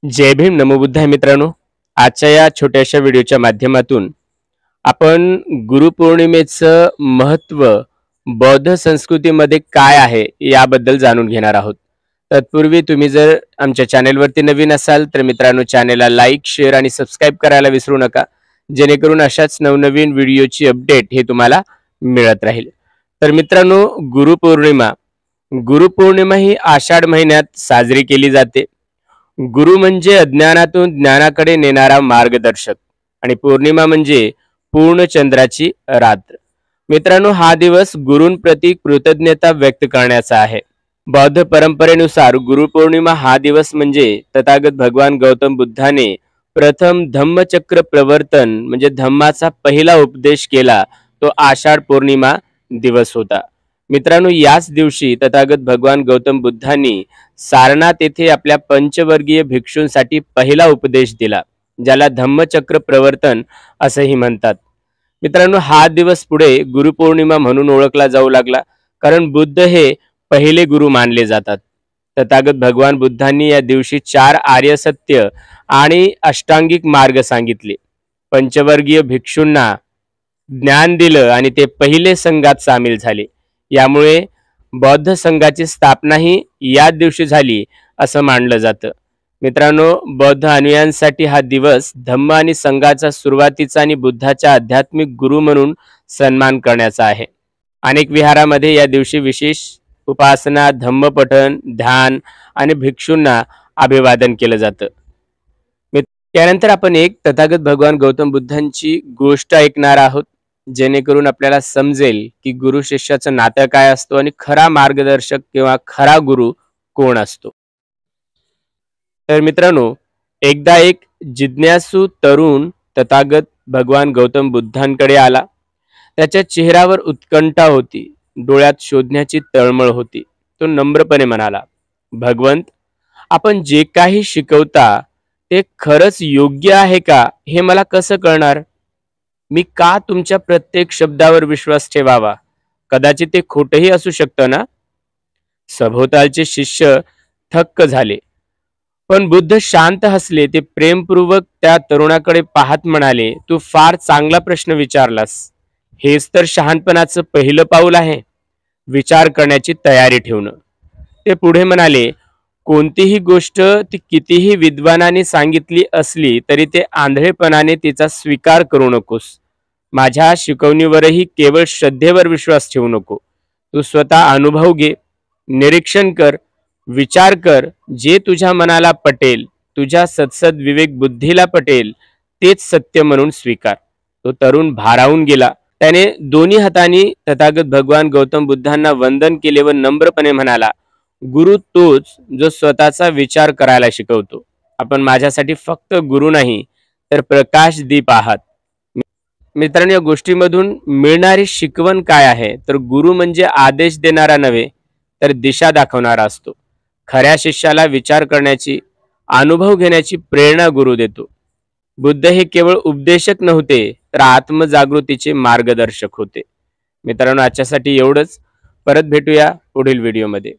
जय भीम नमो बुद्धाय मित्रांनो. आजच्या या छोट्याशा व्हिडिओच्या माध्यमातून आपण गुरुपौर्णिमेचं महत्त्व बौद्ध संस्कृतीमध्ये काय आहे याबद्दल जाणून घेणार आहोत. तत्पूर्वी तुम्ही जर आमच्या चॅनेलवरती नवीन असाल तर मित्रांनो चॅनेलला लाईक, शेअर आणि सबस्क्राईब करायला विसरू नका, जेणेकरून अशाच नवनवीन व्हिडिओची अपडेट हे तुम्हाला मिळत राहील. तर मित्रांनो, गुरुपौर्णिमा ही आषाढ महिन्यात साजरी केली जाते. गुरु म्हणजे अज्ञानातून ज्ञानाकडे नेणारा मार्गदर्शक आणि पौर्णिमा म्हणजे पूर्ण चंद्राची रात्र. मित्रांनो, हा दिवस गुरूंप्रती कृतज्ञता व्यक्त करण्याचा आहे. बौद्ध परंपरेनुसार गुरुपौर्णिमा हा दिवस म्हणजे तथागत भगवान गौतम बुद्धाने प्रथम धम्मचक्र प्रवर्तन म्हणजे धम्माचा पहिला उपदेश केला, तो आषाढ पौर्णिमा दिवस होता. मित्रांनो, याच दिवशी तथागत भगवान गौतम बुद्धांनी सारनाथ येथे आपल्या पंचवर्गीय भिक्षूंसाठी पहिला उपदेश दिला, ज्याला धम्मचक्र प्रवर्तन असेही म्हणतात. मित्रांनो, हा दिवस पुढे गुरुपौर्णिमा म्हणून ओळखला जाऊ लागला, कारण बुद्ध हे पहिले गुरु मानले जातात. तथागत भगवान बुद्धांनी या दिवशी 4 आर्य सत्य आणि अष्टांगिक मार्ग सांगितले. पंचवर्गीय भिक्षूंना ज्ञान दिलं आणि ते पहिले संघात सामील झाले. यामुळे बौद्ध संघाची स्थापनाही याच दिवशी झाली असं मानलं जातं. मित्रांनो, बौद्ध अनुयायांसाठी हा दिवस धम्म आणि संघाचा सुरुवातीचा आणि बुद्धाच्या आध्यात्मिक गुरु म्हणून सन्मान करण्याचा आहे. अनेक विहारामध्ये या दिवशी विशेष उपासना, धम्मपठण, ध्यान आणि भिक्षूंना अभिवादन केलं जातं. त्यानंतर आपण एक तथागत भगवान गौतम बुद्धांची गोष्ट ऐकणार आहोत, जेणेकरून आपल्याला समजेल की गुरु शिष्याचं नातं काय असतो आणि खरा मार्गदर्शक किंवा खरा गुरु कोण असतो. तर मित्रांनो, एकदा एक जिज्ञासू तरुण तथागत भगवान गौतम बुद्धांकडे आला. त्याच्या चेहऱ्यावर उत्कंठा होती, डोळ्यात शोधण्याची तळमळ होती. तो नम्रपणे म्हणाला, भगवंत, आपण जे काही शिकवता ते खरंच योग्य आहे का हे मला कसं कळणार? मी का तुमच्या प्रत्येक शब्दावर विश्वास ठेवावा? कदाचित ते खोटही असू शकतं ना? सभोवतालचे शिष्य थक्क झाले, पण बुद्ध शांत हसले. ते प्रेमपूर्वक त्या तरुणाकडे पाहत म्हणाले, तू फार चांगला प्रश्न विचारलास. हेच तर शहाणपणाचं पहिलं पाऊल आहे, विचार करण्याची तयारी ठेवणं. ते पुढे म्हणाले, कोणतीही गोष्ट ती कितीही विद्वानाने सांगितली असली तरी ते आंधळेपणाने तिचा स्वीकार करू नकोस. माझ्या शिकवणीवरही केवळ श्रद्धेवर विश्वास ठेवू नको. तू स्वतः अनुभव घे, निरीक्षण कर, विचार कर. जे तुझ्या मनाला पटेल, तुझ्या सत्सद विवेक बुद्धीला पटेल, तेच सत्य म्हणून स्वीकार. तो तरुण भारावून गेला. त्याने दोन्ही हातांनी तथागत भगवान गौतम बुद्धांना वंदन केले व नम्रपणे म्हणाला, गुरु तोच जो स्वतःचा विचार करायला शिकवतो. आपण माझ्यासाठी फक्त गुरु नाही तर प्रकाश दीप आहात. मित्रांनो, या गोष्टीमधून मिळणारी शिकवण काय आहे, तर गुरु म्हणजे आदेश देणारा नव्हे तर दिशा दाखवणारा असतो. खऱ्या शिष्याला विचार करण्याची, अनुभव घेण्याची प्रेरणा गुरु देतो. बुद्ध हे केवळ उपदेशक नव्हते तर आत्मजागृतीचे मार्गदर्शक होते. मित्रांनो, आजच्यासाठी एवढंच. परत भेटूया पुढील व्हिडिओमध्ये.